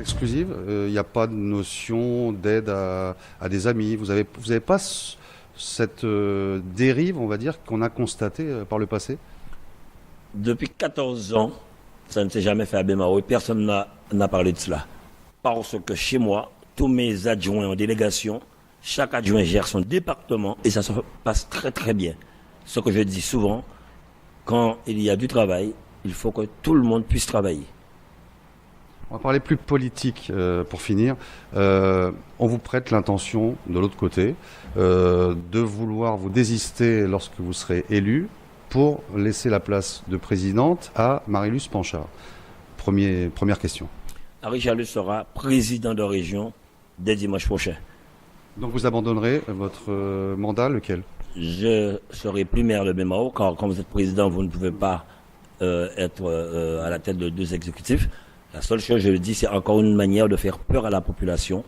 exclusive. Il n'y a pas de notion d'aide à des amis. Vous avez pas cette dérive, on va dire, qu'on a constatée par le passé? Depuis 14 ans, ça ne s'est jamais fait à Bemao et personne n'a parlé de cela. Parce que chez moi, tous mes adjoints en délégation, chaque adjoint gère son département et ça se passe très très bien. Ce que je dis souvent, quand il y a du travail, il faut que tout le monde puisse travailler. On va parler plus politique pour finir. On vous prête l'intention, de l'autre côté, de vouloir vous désister lorsque vous serez élu pour laisser la place de présidente à Marie-Luce Panchard. Première question. Henri Chalus sera président de région dès dimanche prochain. Donc vous abandonnerez votre mandat, lequel? Je serai plus maire de Bemao, car quand vous êtes président, vous ne pouvez pas être à la tête de deux exécutifs. La seule chose, je le dis, c'est encore une manière de faire peur à la population.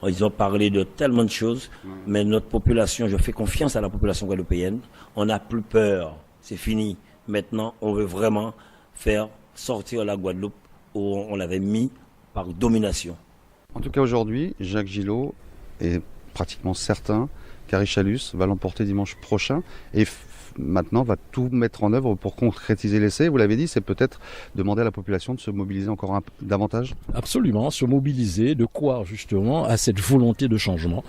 Ils ont parlé de tellement de choses, mais notre population, je fais confiance à la population guadeloupéenne. On n'a plus peur, c'est fini. Maintenant, on veut vraiment faire sortir la Guadeloupe où on l'avait mis par domination. En tout cas, aujourd'hui, Jacques Gillot est pratiquement certain qu'Henri Chalus va l'emporter dimanche prochain et maintenant va tout mettre en œuvre pour concrétiser l'essai. Vous l'avez dit, c'est peut-être demander à la population de se mobiliser encore davantage? Absolument, se mobiliser, de croire justement à cette volonté de changement,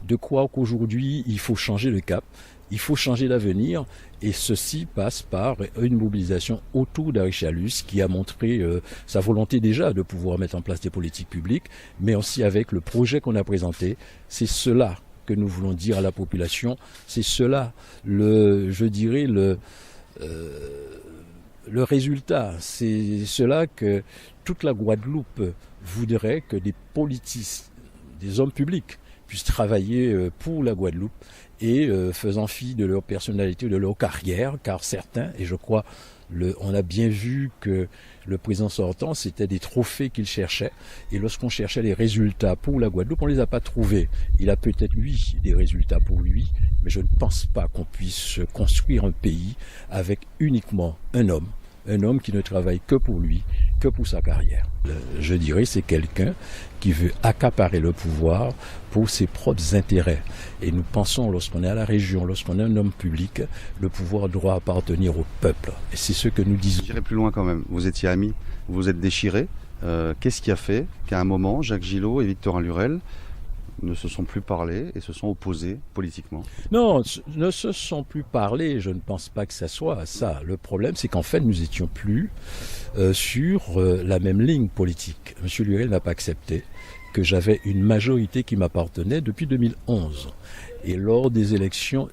de croire qu'aujourd'hui il faut changer le cap, il faut changer l'avenir et ceci passe par une mobilisation autour d'Henri Chalus qui a montré sa volonté déjà de pouvoir mettre en place des politiques publiques, mais aussi avec le projet qu'on a présenté. C'est cela que nous voulons dire à la population, c'est cela, le résultat, c'est cela que toute la Guadeloupe voudrait que des politiciens, des hommes publics puissent travailler pour la Guadeloupe et faisant fi de leur personnalité, de leur carrière, car certains, et je crois, on a bien vu que le président sortant, c'était des trophées qu'il cherchait. Et lorsqu'on cherchait les résultats pour la Guadeloupe, on ne les a pas trouvés. Il a peut-être, lui, des résultats pour lui, mais je ne pense pas qu'on puisse construire un pays avec uniquement un homme qui ne travaille que pour lui, que pour sa carrière. Je dirais c'est quelqu'un qui veut accaparer le pouvoir pour ses propres intérêts. Et nous pensons, lorsqu'on est à la région, lorsqu'on est un homme public, le pouvoir doit appartenir au peuple. Et c'est ce que nous disons. J'irai plus loin quand même. Vous étiez amis, vous vous êtes déchirés. Qu'est-ce qui a fait qu'à un moment, Jacques Gillot et Victorin Lurel ne se sont plus parlé et se sont opposés politiquement? Non, ne se sont plus parlé, je ne pense pas que ça soit ça. Le problème, c'est qu'en fait, nous étions plus sur la même ligne politique. M. Lurel n'a pas accepté que j'avais une majorité qui m'appartenait depuis 2011. Et lors des élections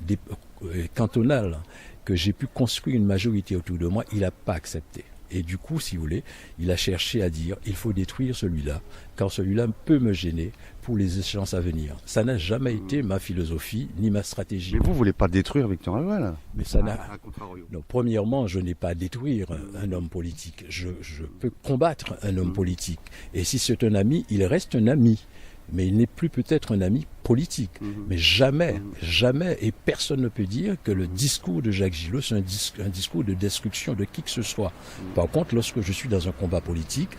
cantonales, que j'ai pu construire une majorité autour de moi, il n'a pas accepté. Et du coup, si vous voulez, il a cherché à dire il faut détruire celui-là, car celui-là peut me gêner pour les échéances à venir. Ça n'a jamais été ma philosophie ni ma stratégie. Mais vous ne voulez pas détruire Victorin Lurel? Mais ça n'a. Non, premièrement, je n'ai pas à détruire un homme politique. Je peux combattre un homme politique. Et si c'est un ami, il reste un ami. Mais il n'est plus peut-être un ami politique. Mais jamais, et personne ne peut dire que le discours de Jacques Gillot, c'est un discours de destruction de qui que ce soit. Par contre, lorsque je suis dans un combat politique,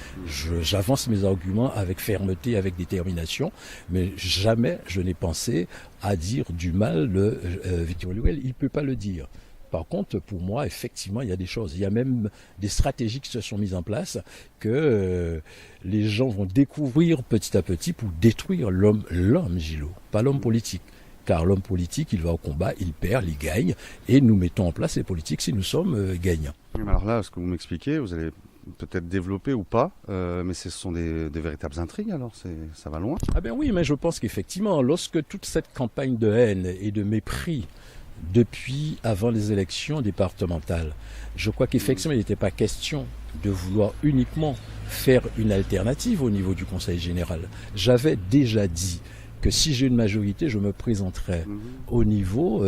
j'avance mes arguments avec fermeté, avec détermination, mais jamais je n'ai pensé à dire du mal de Victorin Lurel. Il ne peut pas le dire. Par contre, pour moi, effectivement, il y a des choses. Il y a même des stratégies qui se sont mises en place que les gens vont découvrir petit à petit pour détruire l'homme Gillot, pas l'homme politique. Car l'homme politique, il va au combat, il perd, il gagne, et nous mettons en place les politiques si nous sommes gagnants. Alors là, ce que vous m'expliquez, vous allez peut-être développer ou pas, mais ce sont des véritables intrigues, alors ça va loin. Ah ben oui, mais je pense qu'effectivement, lorsque toute cette campagne de haine et de mépris depuis avant les élections départementales, je crois qu'effectivement, il n'était pas question de vouloir uniquement faire une alternative au niveau du Conseil général. J'avais déjà dit que si j'ai une majorité, je me présenterai au niveau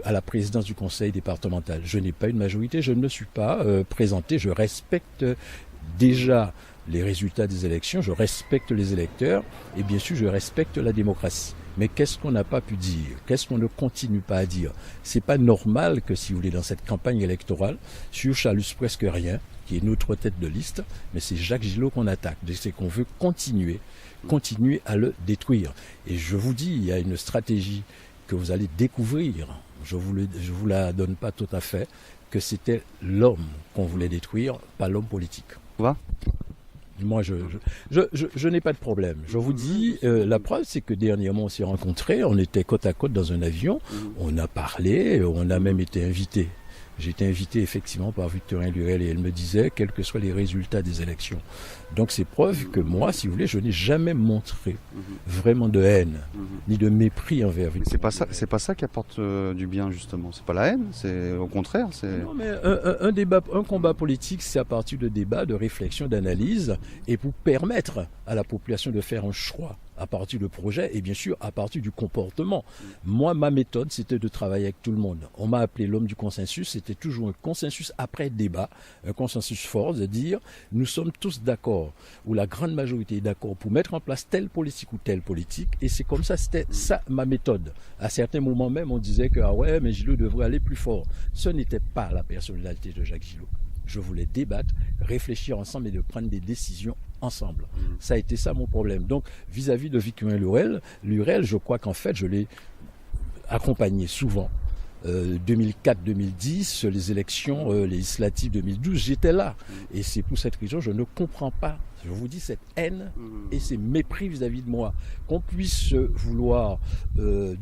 à la présidence du Conseil départemental. Je n'ai pas une majorité, je ne me suis pas présenté, je respecte déjà les résultats des élections, je respecte les électeurs et bien sûr je respecte la démocratie. Mais qu'est-ce qu'on n'a pas pu dire? Qu'est-ce qu'on ne continue pas à dire? C'est pas normal que, si vous voulez, dans cette campagne électorale, sur Chalus presque rien, qui est notre tête de liste, mais c'est Jacques Gillot qu'on attaque. C'est qu'on veut continuer à le détruire. Et je vous dis, il y a une stratégie que vous allez découvrir. Je vous la donne pas tout à fait, que c'était l'homme qu'on voulait détruire, pas l'homme politique. Moi, je n'ai pas de problème. Je vous dis, la preuve, c'est que dernièrement, on s'est rencontrés, on était côte à côte dans un avion, on a parlé, on a même été invités. J'ai été invité effectivement par Victorien Lurel et elle me disait, quels que soient les résultats des élections. Donc c'est preuve que moi, si vous voulez, je n'ai jamais montré vraiment de haine, ni de mépris envers Victorien. C'est pas ça qui apporte du bien, justement. C'est pas la haine, c'est au contraire. Non, mais un combat politique, c'est à partir de débats, de réflexions, d'analyses, et pour permettre à la population de faire un choix à partir du projet et bien sûr à partir du comportement. Moi, ma méthode, c'était de travailler avec tout le monde. On m'a appelé l'homme du consensus. C'était toujours un consensus après débat, un consensus fort, de dire nous sommes tous d'accord, ou la grande majorité est d'accord pour mettre en place telle politique ou telle politique. Et c'est comme ça, c'était ça ma méthode. À certains moments même, on disait que ah ouais, mais Gillot devrait aller plus fort. Ce n'était pas la personnalité de Jacques Gillot. Je voulais débattre, réfléchir ensemble et de prendre des décisions ensemble. Ça a été ça mon problème. Donc, vis-à-vis de Victorien Lurel, je crois qu'en fait, je l'ai accompagné souvent. 2004-2010, les élections législatives 2012, j'étais là. Et c'est pour cette raison, je ne comprends pas, je vous dis, cette haine et ces mépris vis-à-vis de moi. Qu'on puisse vouloir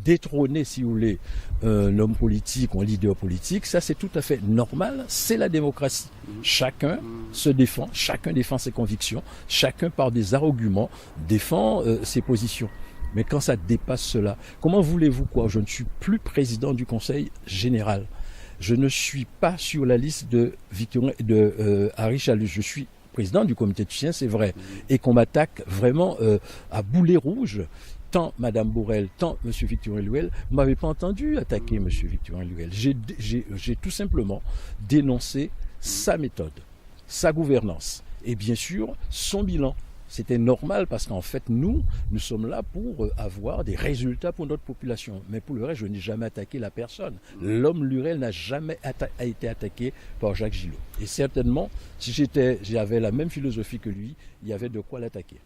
détrôner, si vous voulez, un homme politique ou un leader politique, ça c'est tout à fait normal, c'est la démocratie. Chacun se défend, chacun défend ses convictions, chacun par des arguments défend ses positions. Mais quand ça dépasse cela, comment voulez-vous quoi? Je ne suis plus président du Conseil général. Je ne suis pas sur la liste de Harry Chalus. Je suis président du comité de soutien, c'est vrai. Et qu'on m'attaque vraiment à boulet rouge. Tant Mme Borrell, tant M. Victorien Lurel, vous ne m'avez pas entendu attaquer M. Victorien Lurel. J'ai tout simplement dénoncé sa méthode, sa gouvernance et bien sûr son bilan. C'était normal parce qu'en fait, nous sommes là pour avoir des résultats pour notre population. Mais pour le reste, je n'ai jamais attaqué la personne. L'homme Lurel n'a jamais été attaqué par Jacques Gillot. Et certainement, si j'avais la même philosophie que lui, il y avait de quoi l'attaquer.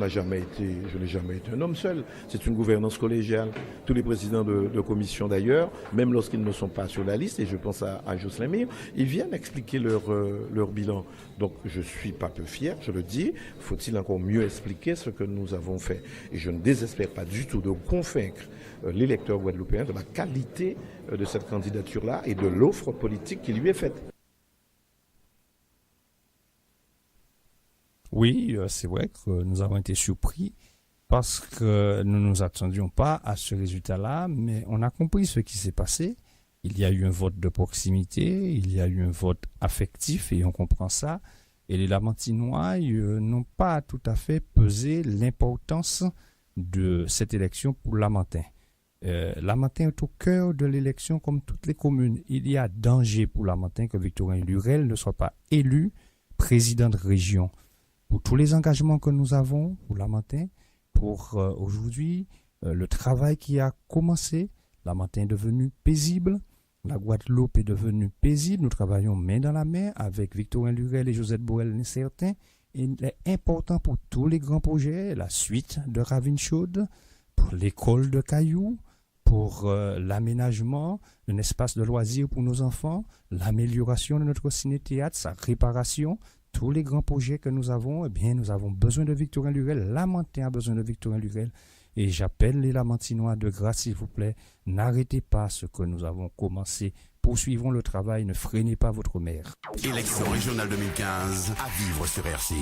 Je n'ai jamais été un homme seul. C'est une gouvernance collégiale. Tous les présidents de commission d'ailleurs, même lorsqu'ils ne sont pas sur la liste, et je pense à Jocelyn Mir, ils viennent expliquer leur bilan. Donc je ne suis pas peu fier, je le dis. Faut-il encore mieux expliquer ce que nous avons fait? Et je ne désespère pas du tout de convaincre l'électeur guadeloupéen de la qualité de cette candidature-là et de l'offre politique qui lui est faite. Oui, c'est vrai que nous avons été surpris parce que nous ne nous attendions pas à ce résultat-là, mais on a compris ce qui s'est passé. Il y a eu un vote de proximité, il y a eu un vote affectif et on comprend ça. Et les Lamantinois n'ont pas tout à fait pesé l'importance de cette élection pour Lamentin. Lamentin est au cœur de l'élection comme toutes les communes. Il y a danger pour Lamentin que Victorien Lurel ne soit pas élu président de région. Pour tous les engagements que nous avons pour Lamentin, pour aujourd'hui, le travail qui a commencé, Lamentin est devenu paisible, la Guadeloupe est devenue paisible, nous travaillons main dans la main avec Victorien Lurel et Josette Borrell incertain. Il est important pour tous les grands projets, la suite de Ravine Chaude, pour l'école de Caillou, pour l'aménagement d'un espace de loisirs pour nos enfants, l'amélioration de notre ciné-théâtre, sa réparation. Tous les grands projets que nous avons, eh bien, nous avons besoin de Victorien Lurel. Lamentin a besoin de Victorien Lurel. Et j'appelle les Lamantinois de grâce, s'il vous plaît, n'arrêtez pas ce que nous avons commencé. Poursuivons le travail, ne freinez pas votre maire. Élection régionale 2015, à vivre sur RCI.